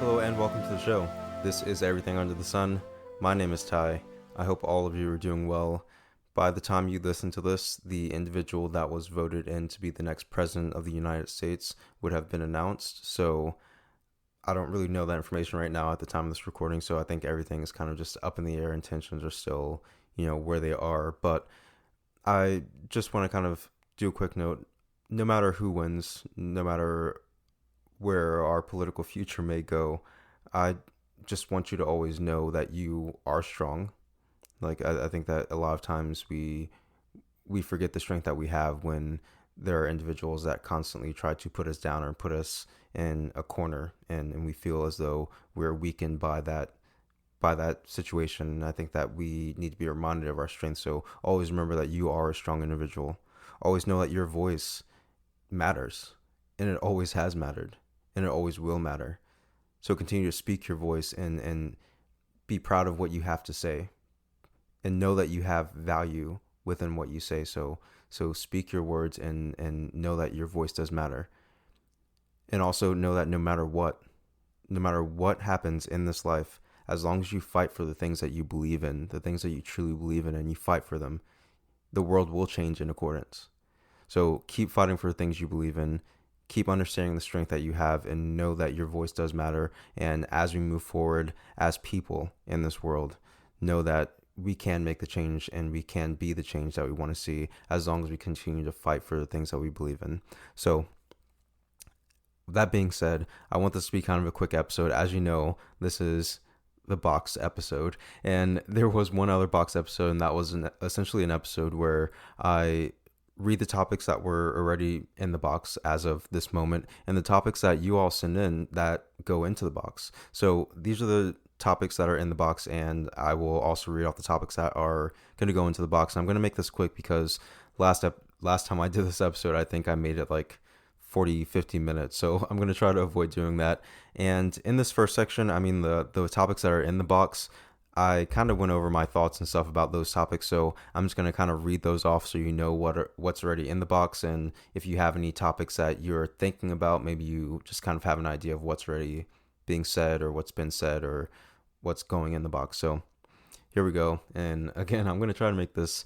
Hello and welcome to the show. This is Everything Under the Sun. My name is Ty. I hope all of you are doing well. By the time you listen to this, the individual that was voted in to be the next president of the United States would have been announced. So I don't really know that information right now at the time of this recording. So I think everything is kind of just up in the air. Intentions are still, where they are. But I just want to kind of do a quick note. No matter who wins, no matter where our political future may go, I just want you to always know that you are strong. Like I think that a lot of times we forget the strength that we have when there are individuals that constantly try to put us down or put us in a corner, and we feel as though we're weakened by that situation. And I think that we need to be reminded of our strength. So always remember that you are a strong individual. Always know that your voice matters, and it always has mattered, and it always will matter. So continue to speak your voice and be proud of what you have to say, and know that you have value within what you say. So speak your words and know that your voice does matter. And also know that no matter what happens in this life, as long as you fight for the things that you believe in, the things that you truly believe in, and you fight for them, the world will change in accordance. So keep fighting for the things you believe in. Keep understanding the strength that you have, and know that your voice does matter. And as we move forward as people in this world, know that we can make the change, and we can be the change that we want to see, as long as we continue to fight for the things that we believe in. So that being said, I want this to be kind of a quick episode. As you know, this is the Box episode, and there was one other Box episode, and that was essentially an episode where I read the topics that were already in the box as of this moment, and the topics that you all send in that go into the box. So these are the topics that are in the box, and I will also read off the topics that are going to go into the box. And I'm going to make this quick because last time I did this episode, I think I made it like 40-50 minutes, so I'm going to try to avoid doing that. And in this first section, the topics that are in the box, I kind of went over my thoughts and stuff about those topics, so I'm just going to kind of read those off so you know what's already in the box. And if you have any topics that you're thinking about, maybe you just kind of have an idea of what's already being said, or what's been said, or what's going in the box. So here we go. And again, I'm going to try to make this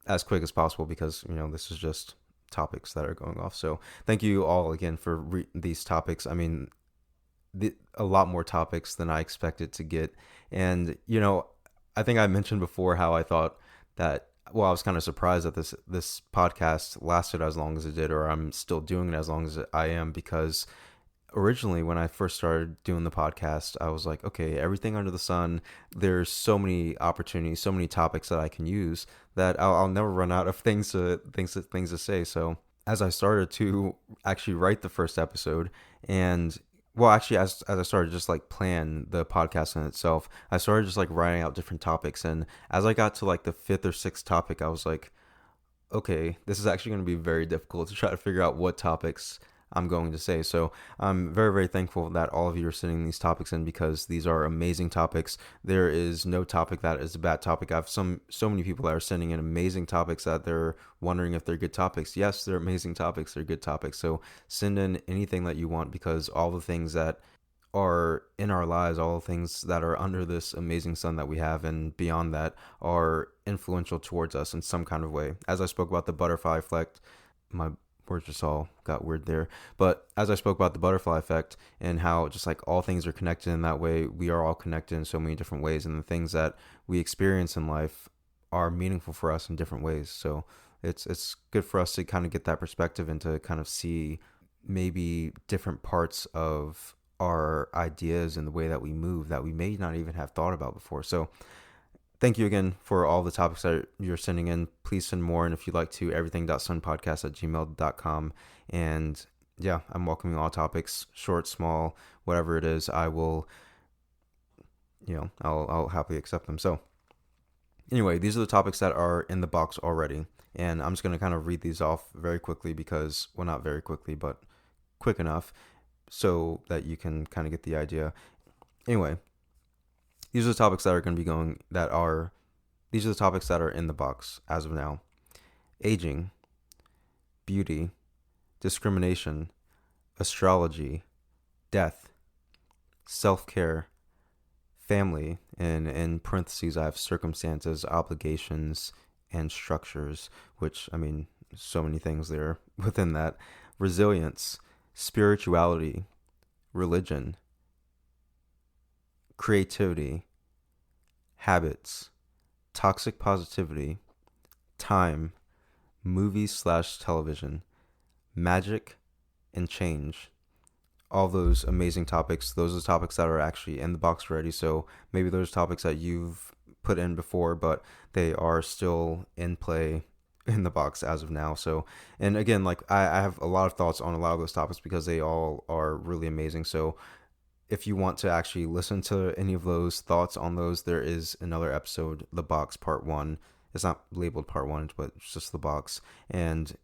as quick as possible because, this is just topics that are going off. So thank you all again for these topics. A lot more topics than I expected to get. And, I think I mentioned before how I thought that, well, I was kind of surprised that this podcast lasted as long as it did, or I'm still doing it as long as I am, because originally when I first started doing the podcast, I was like, okay, everything under the sun, there's so many opportunities, so many topics that I can use that I'll never run out of things to say. So as I started to actually write the first episode, and well, actually, as I started just like plan the podcast in itself, I started just like writing out different topics. And as I got to like the fifth or sixth topic, I was like, okay, this is actually going to be very difficult to try to figure out what topics I'm going to say. So I'm very, very thankful that all of you are sending these topics in, because these are amazing topics. There is no topic that is a bad topic. I have so many people that are sending in amazing topics that they're wondering if they're good topics. Yes, they're amazing topics. They're good topics. So send in anything that you want, because all the things that are in our lives, all the things that are under this amazing sun that we have and beyond that, are influential towards us in some kind of way. As I spoke about the butterfly effect, my words just all got weird there. But as I spoke about the butterfly effect and how just like all things are connected in that way, we are all connected in so many different ways, and the things that we experience in life are meaningful for us in different ways. So it's good for us to kind of get that perspective and to kind of see maybe different parts of our ideas and the way that we move that we may not even have thought about before. So thank you again for all the topics that you're sending in. Please send more. And if you'd like to, everything.sunpodcast@gmail.com. And yeah, I'm welcoming all topics, short, small, whatever it is. I will, I'll happily accept them. So anyway, these are the topics that are in the box already. And I'm just going to kind of read these off very quickly because, well, not very quickly, but quick enough so that you can kind of get the idea. Anyway, these are the topics that are going to be these are the topics that are in the box as of now. Aging, beauty, discrimination, astrology, death, self-care, family, and in parentheses I have circumstances, obligations, and structures, which, I mean, so many things there within that. Resilience, spirituality, religion, creativity, habits, toxic positivity, time, movies slash television, magic, and change. All those amazing topics, those are topics that are actually in the box already. So maybe those topics that you've put in before, but they are still in play in the box as of now. So, and again, like I have a lot of thoughts on a lot of those topics because they all are really amazing. So if you want to actually listen to any of those thoughts on those, there is another episode, The Box Part 1. It's not labeled Part 1, but it's just The Box. And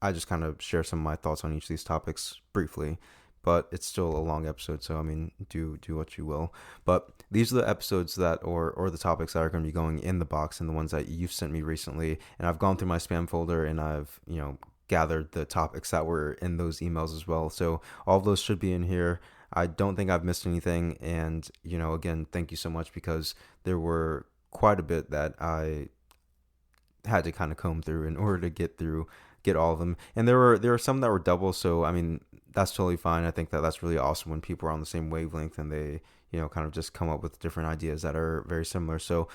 I just kind of share some of my thoughts on each of these topics briefly, but it's still a long episode, so I mean, do what you will. But these are the episodes that, or the topics that are going to be going in the box, and the ones that you've sent me recently. And I've gone through my spam folder, and I've gathered the topics that were in those emails as well. So all of those should be in here. I don't think I've missed anything, and again, thank you so much, because there were quite a bit that I had to kind of comb through in order to get all of them. And there were some that were double, so I mean, that's totally fine. I think that that's really awesome when people are on the same wavelength and they kind of just come up with different ideas that are very similar. So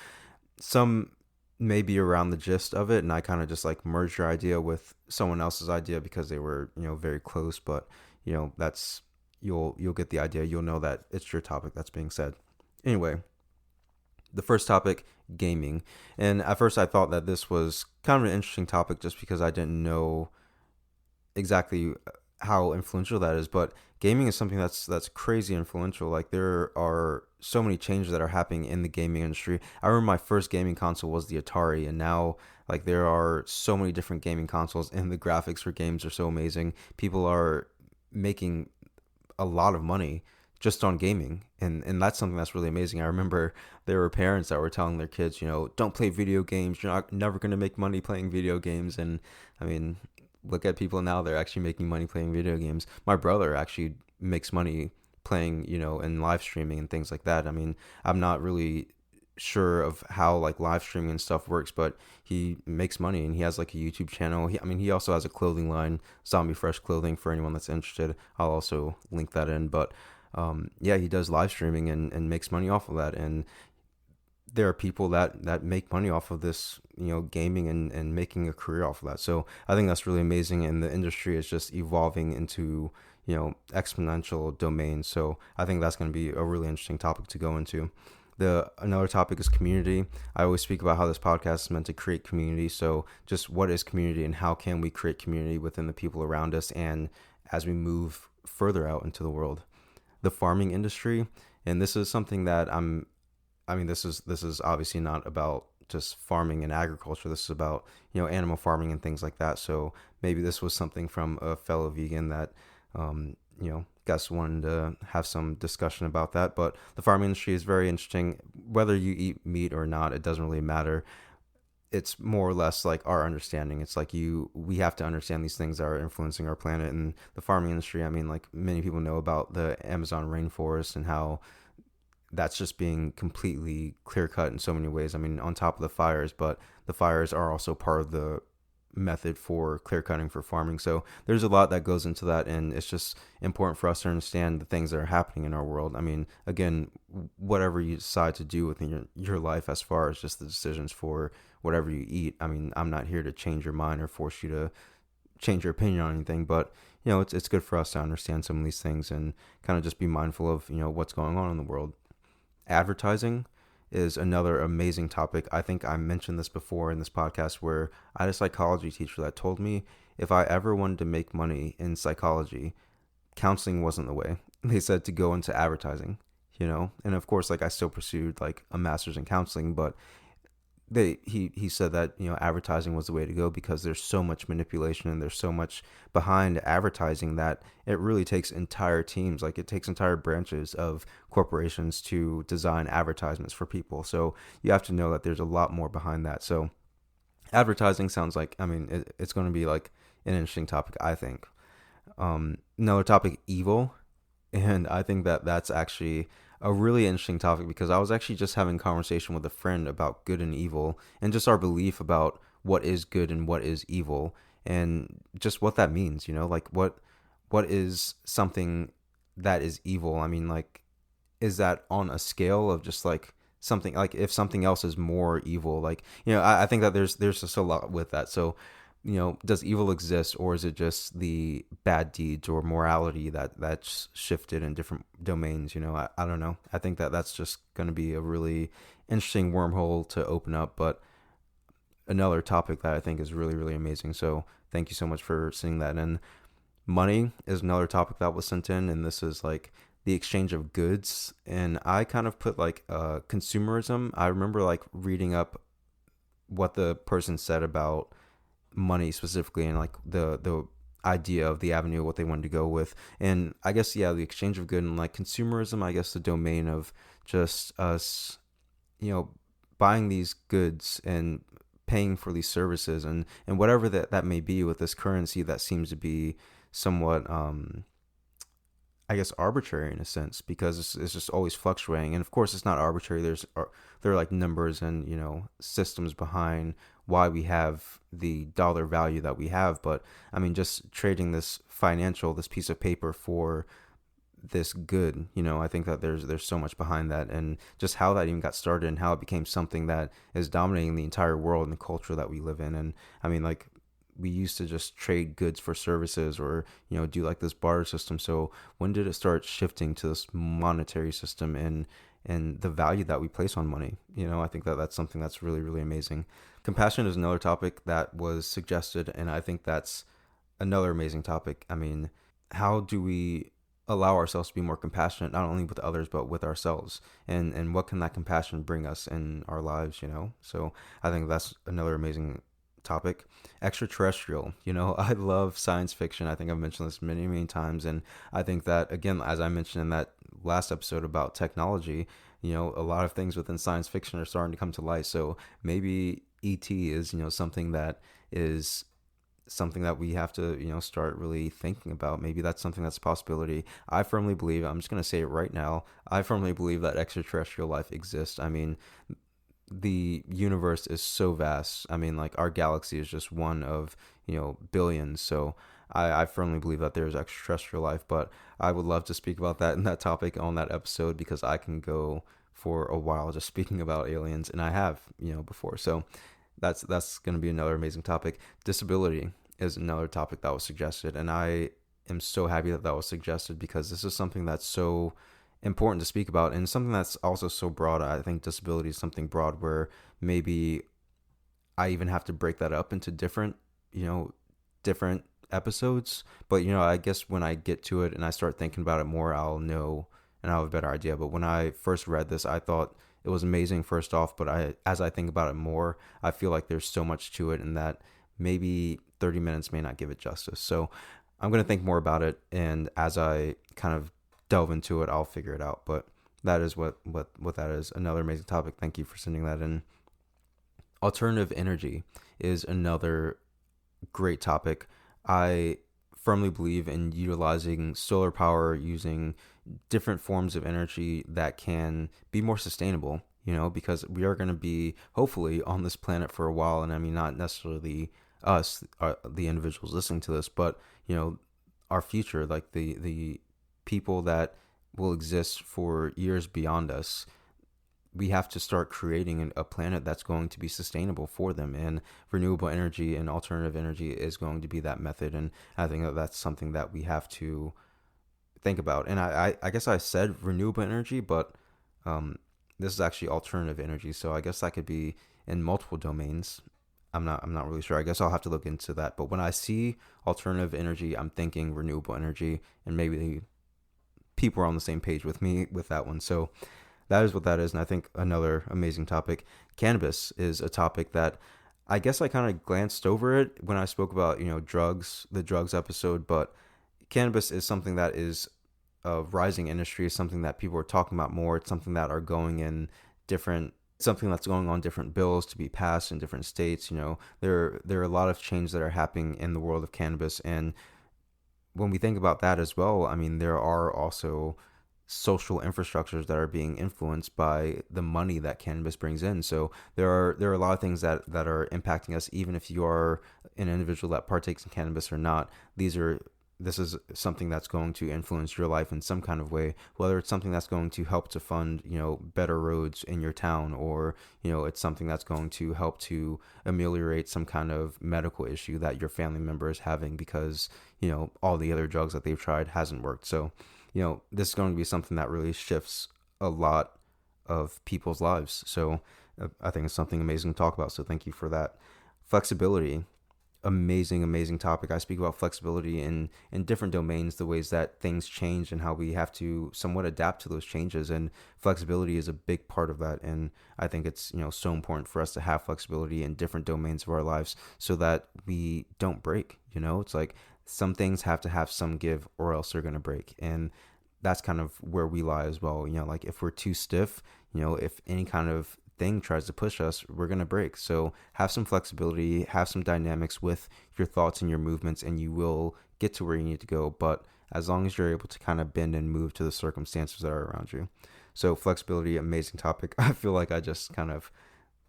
some may be around the gist of it, and I kind of just like merged your idea with someone else's idea because they were very close. But that's, you'll get the idea. You'll know that it's your topic that's being said. Anyway, the first topic, gaming. And at first I thought that this was kind of an interesting topic just because I didn't know exactly how influential that is. But gaming is something that's crazy influential. Like, there are so many changes that are happening in the gaming industry. I remember my first gaming console was the Atari, and now like there are so many different gaming consoles, and the graphics for games are so amazing. People are making a lot of money just on gaming, and that's something that's really amazing. I remember there were parents that were telling their kids, don't play video games, you're never going to make money playing video games. And I mean, look at people now, they're actually making money playing video games. My brother actually makes money playing, in live streaming and things like that. I mean, I'm not really sure of how like live streaming and stuff works, but he makes money and he has like a YouTube channel. He also has a clothing line, Zombie Fresh Clothing, for anyone that's interested. I'll also link that in. But yeah, he does live streaming and makes money off of that. And there are people that make money off of this, gaming and making a career off of that. So I think that's really amazing. And the industry is just evolving into, exponential domains. So I think that's going to be a really interesting topic to go into. Another topic is community. I always speak about how this podcast is meant to create community. So just what is community and how can we create community within the people around us and as we move further out into the world. The farming industry, and this is something that this is obviously not about just farming and agriculture. This is about, animal farming and things like that. So maybe this was something from a fellow vegan that, guys wanted to have some discussion about that. But the farming industry is very interesting. Whether you eat meat or not, it doesn't really matter. It's more or less like our understanding. It's like we have to understand these things that are influencing our planet. And the farming industry, I mean, like many people know about the Amazon rainforest and how that's just being completely clear cut in so many ways. I mean, on top of the fires, but the fires are also part of the method for clear cutting for farming. So there's a lot that goes into that, and it's just important for us to understand the things that are happening in our world. I mean, again, whatever you decide to do within your life as far as just the decisions for whatever you eat, I mean, I'm not here to change your mind or force you to change your opinion on anything, but it's good for us to understand some of these things and kind of just be mindful of what's going on in the world. Advertising is another amazing topic. I think I mentioned this before in this podcast, where I had a psychology teacher that told me if I ever wanted to make money in psychology, counseling wasn't the way. They said to go into advertising, and of course, like I still pursued like a master's in counseling, but he said that advertising was the way to go because there's so much manipulation and there's so much behind advertising that it really takes entire teams, like it takes entire branches of corporations to design advertisements for people. So you have to know that there's a lot more behind that. So advertising sounds like, it's going to be like an interesting topic, I think. Another topic, evil. And I think that that's actually a really interesting topic because I was actually just having a conversation with a friend about good and evil and just our belief about what is good and what is evil and just what that means, like what is something that is evil? I mean, like, is that on a scale of just like something like if something else is more evil, like, I think that there's just a lot with that. So, does evil exist, or is it just the bad deeds or morality that's shifted in different domains? I don't know. I think that that's just going to be a really interesting wormhole to open up, but another topic that I think is really, really amazing. So thank you so much for seeing that. And money is another topic that was sent in, and this is like the exchange of goods. And I kind of put like consumerism. I remember like reading up what the person said about money specifically, and like the idea of the avenue what they wanted to go with. And I guess, yeah, the exchange of good and like consumerism, I guess the domain of just us, you know buying these goods and paying for these services, and whatever that may be, with this currency that seems to be somewhat, I guess, arbitrary in a sense, because it's just always fluctuating. And of course, it's not arbitrary. There are like numbers and systems behind why we have the dollar value that we have. But I mean, just trading this piece of paper for this good, I think that there's so much behind that, and just how that even got started and how it became something that is dominating the entire world and the culture that we live in. And I mean, like, we used to just trade goods for services, or do like this barter system. So when did it start shifting to this monetary system, and the value that we place on money? I think that that's something that's really, really amazing. Compassion is another topic that was suggested, and I think that's another amazing topic. I mean, how do we allow ourselves to be more compassionate, not only with others but with ourselves, and what can that compassion bring us in our lives? So I think that's another amazing topic. Extraterrestrial, I love science fiction. I think I've mentioned this many, many times, and I think that, again, as I mentioned in that last episode about technology, a lot of things within science fiction are starting to come to light. So maybe ET is something that is something that we have to start really thinking about. Maybe that's something that's a possibility. I firmly believe, I'm just going to say it right now, I firmly believe that extraterrestrial life exists. I mean, the universe is so vast. I mean, like, our galaxy is just one of billions. So I firmly believe that there's extraterrestrial life. But I would love to speak about that in that topic on that episode, because I can go for a while just speaking about aliens, and I have before. So that's going to be another amazing topic. Disability is another topic that was suggested, and I am so happy that that was suggested, because this is something that's so important to speak about, and something that's also so broad. I think disability is something broad where maybe I even have to break that up into different episodes. But I guess when I get to it and I start thinking about it more, I'll know and I'll have a better idea. But when I first read this, I thought it was amazing, first off, but as I think about it more, I feel like there's so much to it, and that maybe 30 minutes may not give it justice. So I'm going to think more about it, and as I kind of delve into it, I'll figure it out. But that is what that is. Another amazing topic. Thank you for sending that in. Alternative energy is another great topic. I firmly believe in utilizing solar power, using different forms of energy that can be more sustainable, because we are going to be hopefully on this planet for a while. And I mean, not necessarily us, the individuals listening to this, but, our future, like the people that will exist for years beyond us. We have to start creating a planet that's going to be sustainable for them, and renewable energy and alternative energy is going to be that method. And I think that that's something that we have to think about. And I guess I said renewable energy, but this is actually alternative energy, so I guess that could be in multiple domains. I'm not really sure. I guess I'll have to look into that. But when I see alternative energy, I'm thinking renewable energy, and maybe people are on the same page with me with that one. So that is what that is. And I think another amazing topic, cannabis, is a topic that I guess I kind of glanced over it when I spoke about, drugs, the drugs episode. But cannabis is something that is a rising industry, something that people are talking about more. It's something that are going in something that's going on different bills to be passed in different states. There are a lot of changes that are happening in the world of cannabis. And when we think about that as well, I mean, there are also social infrastructures that are being influenced by the money that cannabis brings in. So there are a lot of things that are impacting us, even if you are an individual that partakes in cannabis or not. This is something that's going to influence your life in some kind of way, whether it's something that's going to help to fund, better roads in your town, or, it's something that's going to help to ameliorate some kind of medical issue that your family member is having because, all the other drugs that they've tried hasn't worked. So, this is going to be something that really shifts a lot of people's lives. So I think it's something amazing to talk about. So thank you for that. Flexibility, amazing topic. I speak about flexibility in different domains, the ways that things change and how we have to somewhat adapt to those changes, and flexibility is a big part of that. And I think it's so important for us to have flexibility in different domains of our lives so that we don't break. It's like some things have to have some give or else they're going to break, and that's kind of where we lie as well. Like if we're too stiff, if any kind of thing tries to push us, we're going to break. So have some flexibility, have some dynamics with your thoughts and your movements, and you will get to where you need to go. But as long as you're able to kind of bend and move to the circumstances that are around you. So flexibility, amazing topic. I feel like I just kind of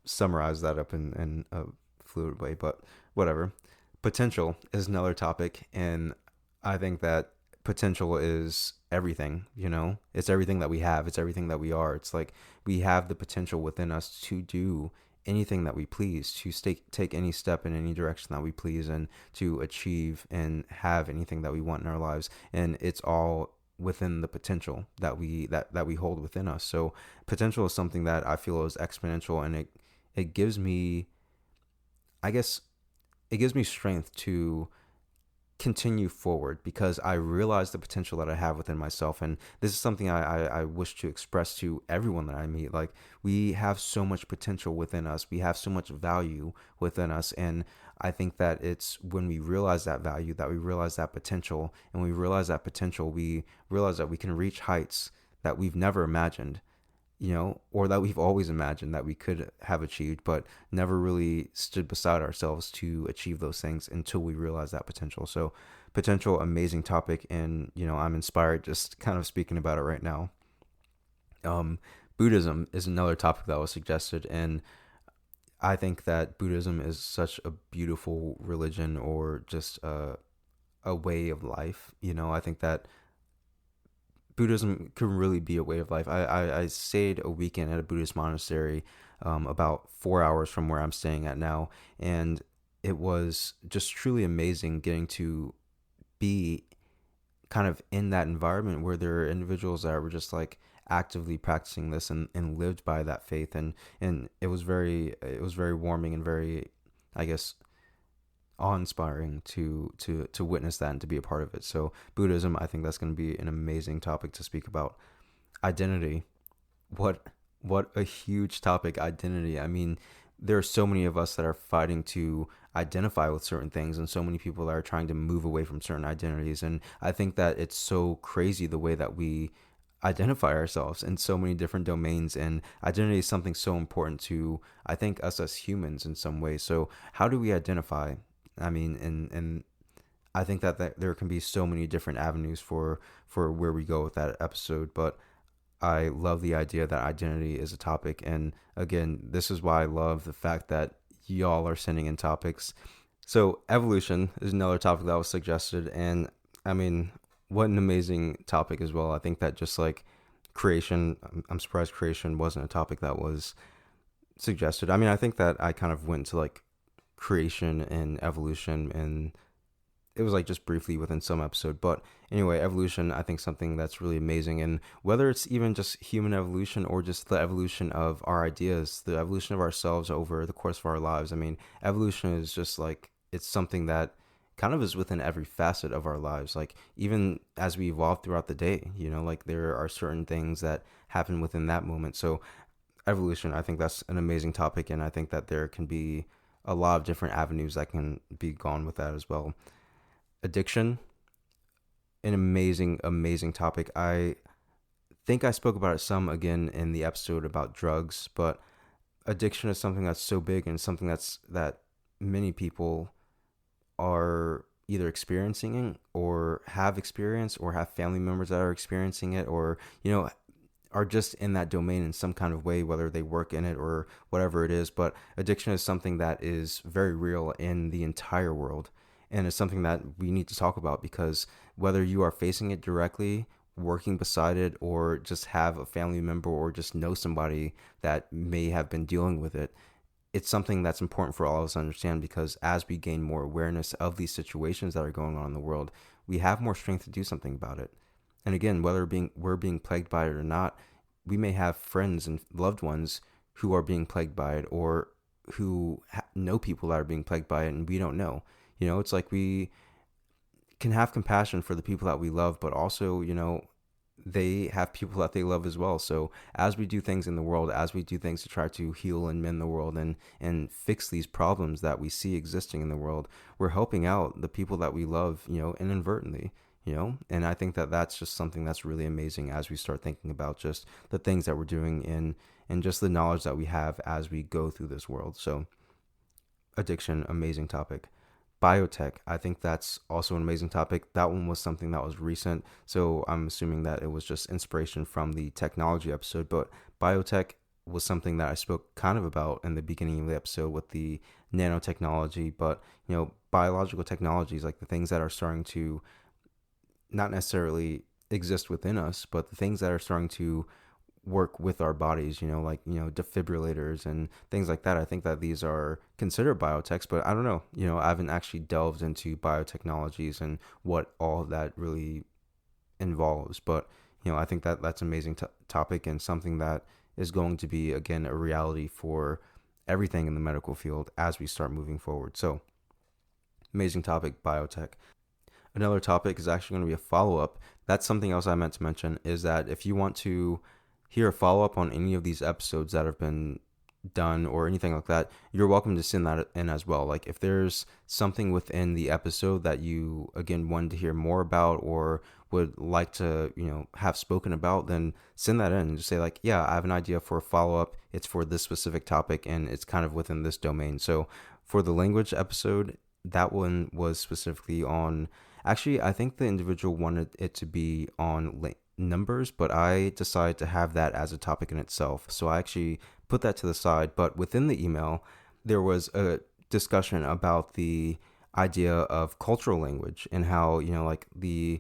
summarized that up in a fluid way, but whatever. Potential is another topic, and I think that potential is everything. It's everything that we have, it's everything that we are. It's like we have the potential within us to do anything that we please, to take any step in any direction that we please, and to achieve and have anything that we want in our lives. And it's all within the potential that we hold within us. So potential is something that I feel is exponential, and it gives me, I guess, it gives me strength to continue forward because I realize the potential that I have within myself. And this is something I wish to express to everyone that I meet. Like, we have so much potential within us. We have so much value within us. And I think that it's when we realize that value, that we realize that potential, and we realize that potential, we realize that we can reach heights that we've never imagined, or that we've always imagined that we could have achieved, but never really stood beside ourselves to achieve those things until we realize that potential. So potential, amazing topic. And, I'm inspired just kind of speaking about it right now. Buddhism is another topic that was suggested. And I think that Buddhism is such a beautiful religion, or just a way of life. I think that Buddhism can really be a way of life. I stayed a weekend at a Buddhist monastery, about 4 hours from where I'm staying at now. And it was just truly amazing getting to be kind of in that environment where there are individuals that were just like actively practicing this and lived by that faith. And it was very warming and very, I guess, awe-inspiring to witness that and to be a part of it. So Buddhism, I think that's going to be an amazing topic to speak about. Identity, what a huge topic, identity. I mean, there are so many of us that are fighting to identify with certain things, and so many people that are trying to move away from certain identities. And I think that it's so crazy the way that we identify ourselves in so many different domains, and identity is something so important to, I think, us as humans in some way. So how do we identify? I mean, and I think that there can be so many different avenues for where we go with that episode, but I love the idea that identity is a topic. And again, this is why I love the fact that y'all are sending in topics. So evolution is another topic that was suggested, and I mean, what an amazing topic as well. I think that just like creation, I'm surprised creation wasn't a topic that was suggested. I mean, I think that I kind of went to like creation and evolution, and it was like just briefly within some episode. But anyway, evolution, I think something that's really amazing. And whether it's even just human evolution or just the evolution of our ideas, the evolution of ourselves over the course of our lives, I mean, evolution is just like, it's something that kind of is within every facet of our lives. Like, even as we evolve throughout the day, like there are certain things that happen within that moment. So evolution, I think that's an amazing topic. And I think that there can be a lot of different avenues that can be gone with that as well. Addiction, an amazing topic. I think I spoke about it some again in the episode about drugs, but addiction is something that's so big, and something that many people are either experiencing it or have experienced or have family members that are experiencing it, or are just in that domain in some kind of way, whether they work in it or whatever it is. But addiction is something that is very real in the entire world. And it's something that we need to talk about, because whether you are facing it directly, working beside it, or just have a family member or just know somebody that may have been dealing with it, it's something that's important for all of us to understand, because as we gain more awareness of these situations that are going on in the world, we have more strength to do something about it. And again, whether we're being plagued by it or not, we may have friends and loved ones who are being plagued by it, or who know people that are being plagued by it, and we don't know. It's like we can have compassion for the people that we love, but also, they have people that they love as well. So as we do things in the world, as we do things to try to heal and mend the world, and fix these problems that we see existing in the world, we're helping out the people that we love, inadvertently. And I think that that's just something that's really amazing as we start thinking about just the things that we're doing, and just the knowledge that we have as we go through this world. So addiction, amazing topic. Biotech, I think that's also an amazing topic. That one was something that was recent, so I'm assuming that it was just inspiration from the technology episode. But biotech was something that I spoke kind of about in the beginning of the episode with the nanotechnology. But biological technologies, like the things that are starting to not necessarily exist within us, but the things that are starting to work with our bodies, like, defibrillators and things like that. I think that these are considered biotechs, but I don't know. I haven't actually delved into biotechnologies and what all of that really involves. But, I think that that's an amazing topic, and something that is going to be, again, a reality for everything in the medical field as we start moving forward. So, amazing topic, biotech. Another topic is actually going to be a follow-up. That's something else I meant to mention, is that if you want to hear a follow-up on any of these episodes that have been done or anything like that, you're welcome to send that in as well. Like if there's something within the episode that you, again, wanted to hear more about or would like to, have spoken about, then send that in and just say like, yeah, I have an idea for a follow-up. It's for this specific topic and it's kind of within this domain. So for the language episode, that one was specifically on, actually, I think the individual wanted it to be on numbers, but I decided to have that as a topic in itself. So I actually put that to the side. But within the email, there was a discussion about the idea of cultural language, and how, like the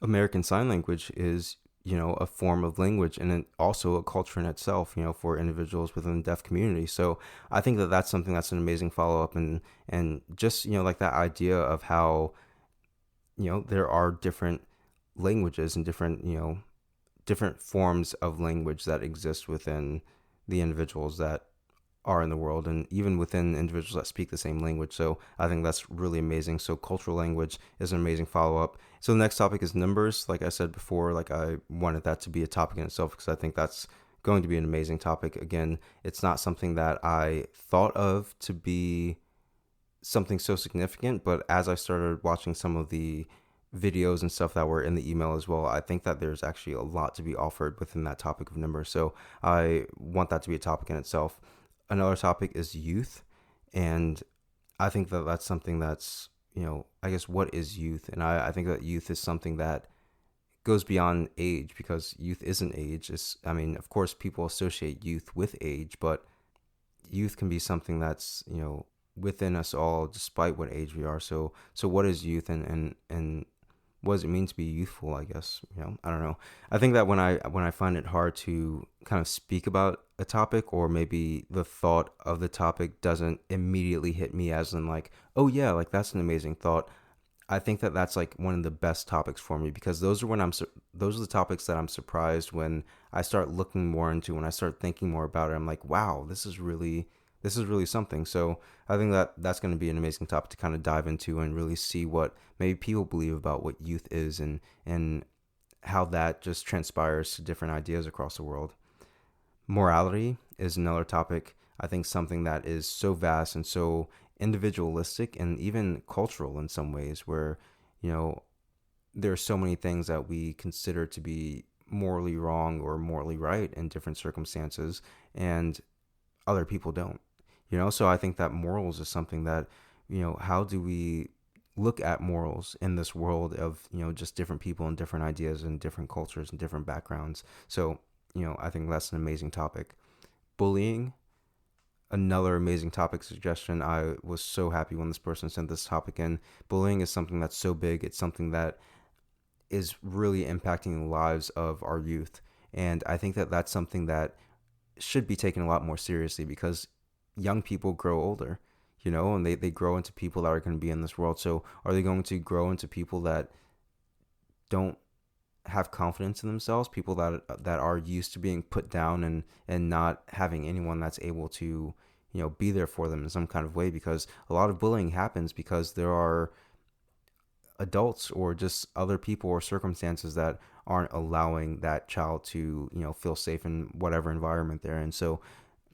American Sign Language is, a form of language, and also a culture in itself, for individuals within the deaf community. So I think that that's something that's an amazing follow-up, and just, like that idea of how, there are different languages and different forms of language that exist within the individuals that are in the world, and even within individuals that speak the same language. So I think that's really amazing. So cultural language is an amazing follow-up. So the next topic is numbers. Like I said before, like I wanted that to be a topic in itself, because I think that's going to be an amazing topic. Again, it's not something that I thought of to be something so significant, but as I started watching some of the videos and stuff that were in the email as well, I think that there's actually a lot to be offered within that topic of numbers. So I want that to be a topic in itself. Another topic is youth, and I think that that's something that's, I guess, what is youth? And I think that youth is something that goes beyond age, because youth isn't age. Of course, people associate youth with age, but youth can be something that's, within us all, despite what age we are. So what is youth, and what does it mean to be youthful? I guess, I don't know. I think that when I find it hard to kind of speak about a topic, or maybe the thought of the topic doesn't immediately hit me as in like, oh yeah, like that's an amazing thought, I think that that's like one of the best topics for me, because those are the topics that I'm surprised when I start looking more into, when I start thinking more about it. I'm like, wow, this is really something. So I think that that's going to be an amazing topic to kind of dive into and really see what maybe people believe about what youth is, and how that just transpires to different ideas across the world. Morality is another topic. I think something that is so vast and so individualistic and even cultural in some ways, where, there are so many things that we consider to be morally wrong or morally right in different circumstances, and other people don't. So I think that morals is something that, how do we look at morals in this world of, just different people and different ideas and different cultures and different backgrounds. So, I think that's an amazing topic. Bullying, another amazing topic suggestion. I was so happy when this person sent this topic in. Bullying is something that's so big. It's something that is really impacting the lives of our youth. And I think that that's something that should be taken a lot more seriously, because young people grow older, and they grow into people that are going to be in this world. So are they going to grow into people that don't have confidence in themselves, people that are used to being put down and not having anyone that's able to, be there for them in some kind of way? Because a lot of bullying happens because there are adults or just other people or circumstances that aren't allowing that child to, feel safe in whatever environment they're in. So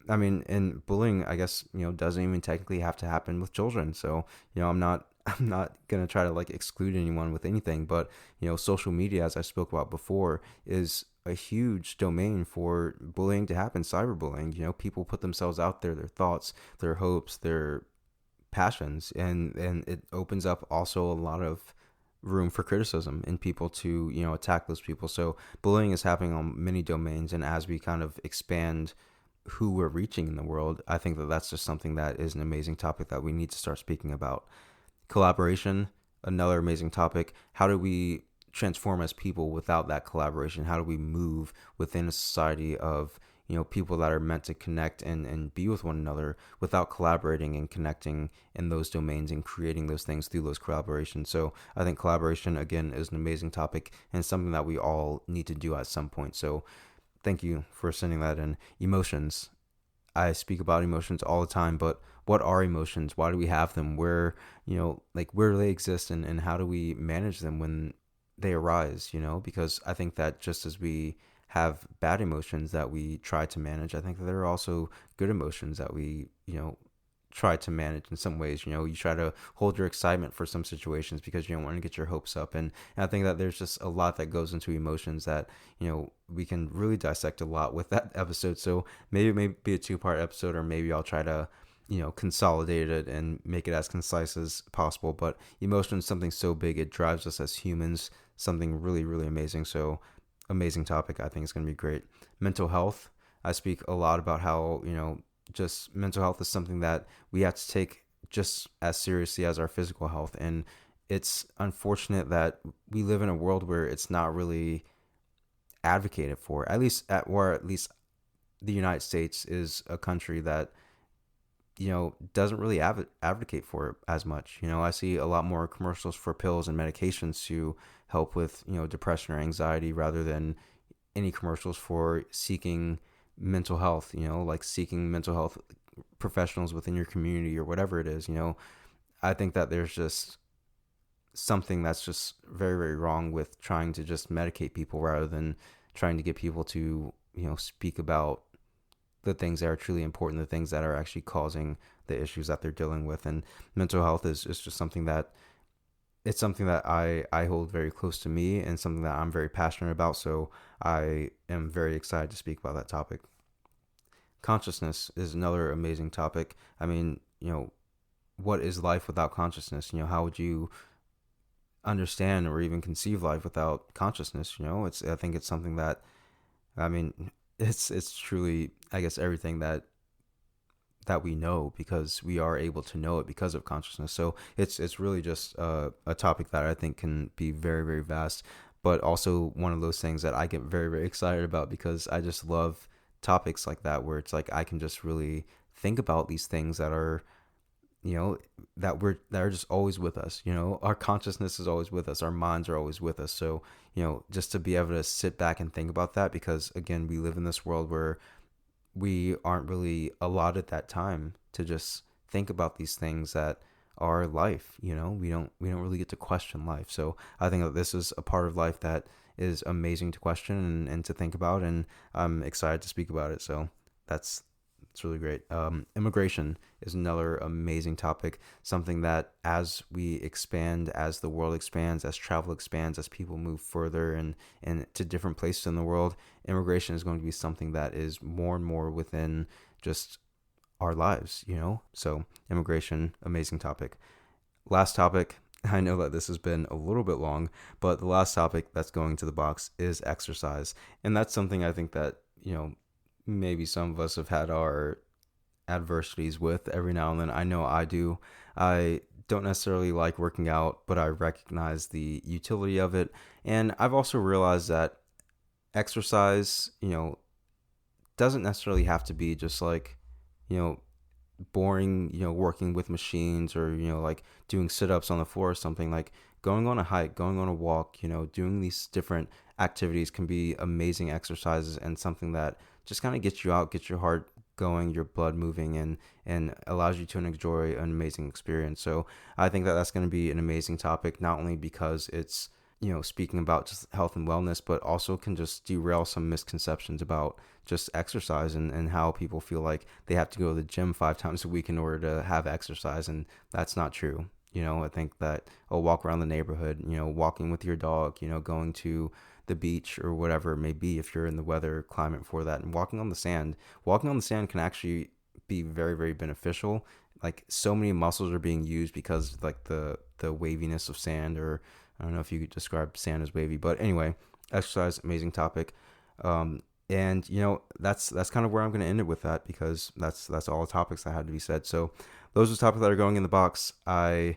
I mean, and bullying, I guess, doesn't even technically have to happen with children. So, I'm not gonna try to like exclude anyone with anything, but social media, as I spoke about before, is a huge domain for bullying to happen. Cyberbullying, people put themselves out there, their thoughts, their hopes, their passions, and it opens up also a lot of room for criticism and people to, attack those people. So bullying is happening on many domains, and as we kind of expand who we're reaching in the world, I think that that's just something that is an amazing topic that we need to start speaking about. Collaboration, another amazing topic. How do we transform as people without that collaboration? How do we move within a society of, people that are meant to connect and be with one another without collaborating and connecting in those domains and creating those things through those collaborations? So I think collaboration, again, is an amazing topic and something that we all need to do at some point. So thank you for sending that in. Emotions. I speak about emotions all the time, but what are emotions? Why do we have them? Where do they exist, and how do we manage them when they arise? Because I think that just as we have bad emotions that we try to manage, I think that there are also good emotions that we, try to manage in some ways. You try to hold your excitement for some situations because you don't want to get your hopes up. And I think that there's just a lot that goes into emotions that, we can really dissect a lot with that episode. So maybe it may be a 2-part episode, or maybe I'll try to, consolidate it and make it as concise as possible. But emotion is something so big, it drives us as humans, something really, really amazing. So amazing topic. I think it's going to be great. Mental health. I speak a lot about how, just mental health is something that we have to take just as seriously as our physical health. And it's unfortunate that we live in a world where it's not really advocated for, at least the United States is a country that, doesn't really advocate for it as much. I see a lot more commercials for pills and medications to help with, depression or anxiety, rather than any commercials for seeking mental health, like seeking mental health professionals within your community or whatever it is. I think that there's just something that's just very, very wrong with trying to just medicate people rather than trying to get people to, speak about the things that are truly important, the things that are actually causing the issues that they're dealing with. And mental health is just something that I hold very close to me and something that I'm very passionate about. So I am very excited to speak about that topic. Consciousness is another amazing topic. I mean, what is life without consciousness? How would you understand or even conceive life without consciousness? I think it's something that, I mean, it's truly, I guess, everything that we know, because we are able to know it because of consciousness. So it's really just a topic that I think can be very, very vast, but also one of those things that I get very, very excited about, because I just love topics like that, where it's like I can just really think about these things that are, that are just always with us. Our consciousness is always with us, our minds are always with us. So just to be able to sit back and think about that, because again, we live in this world where we aren't really allotted that time to just think about these things that are life. We don't really get to question life. So I think that this is a part of life that is amazing to question and to think about, and I'm excited to speak about it. So it's really great. Immigration is another amazing topic, something that as we expand, as the world expands, as travel expands, as people move further and to different places in the world, immigration is going to be something that is more and more within just our lives. So immigration, amazing topic. Last topic, I know that this has been a little bit long, but the last topic that's going to the box is exercise. And that's something I think that, maybe some of us have had our adversities with every now and then. I know I do. I don't necessarily like working out, but I recognize the utility of it. And I've also realized that exercise, doesn't necessarily have to be just like, you know, boring, working with machines or, like doing sit ups on the floor or something. Like going on a hike, going on a walk, doing these different activities can be amazing exercises and something that just kind of gets you out, gets your heart going, your blood moving, and allows you to enjoy an amazing experience. So I think that that's going to be an amazing topic, not only because it's, speaking about just health and wellness, but also can just derail some misconceptions about just exercise and how people feel like they have to go to the gym 5 times a week in order to have exercise. And that's not true. I think that a walk around the neighborhood, walking with your dog, going to the beach or whatever it may be, if you're in the weather climate for that, and walking on the sand can actually be very, very beneficial. Like so many muscles are being used because like the waviness of sand, or I don't know if you could describe sand as wavy, but anyway, exercise, amazing topic. And that's kind of where I'm going to end it with that, because that's all the topics that had to be said. So those are the topics that are going in the box. I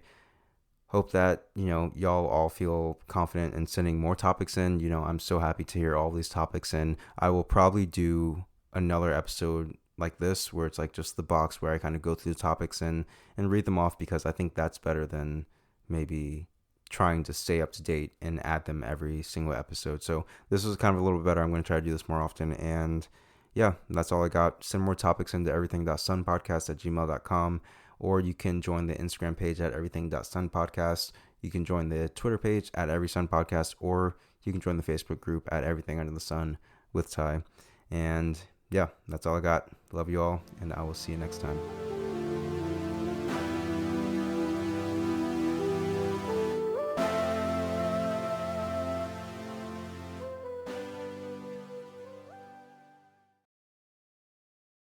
hope that y'all all feel confident in sending more topics in. I'm so happy to hear all these topics, and I will probably do another episode like this where it's like just the box where I kind of go through the topics and read them off, because I think that's better than maybe trying to stay up to date and add them every single episode. So this was kind of a little bit better. I'm going to try to do this more often. And yeah, that's all I got. Send more topics into everything.sunpodcast@gmail.com, or you can join the Instagram page at everything.sunpodcast. You can join the Twitter page at everysunpodcast, or you can join the Facebook group at Everything Under the Sun with Ty. And yeah, that's all I got. Love you all, and I will see you next time.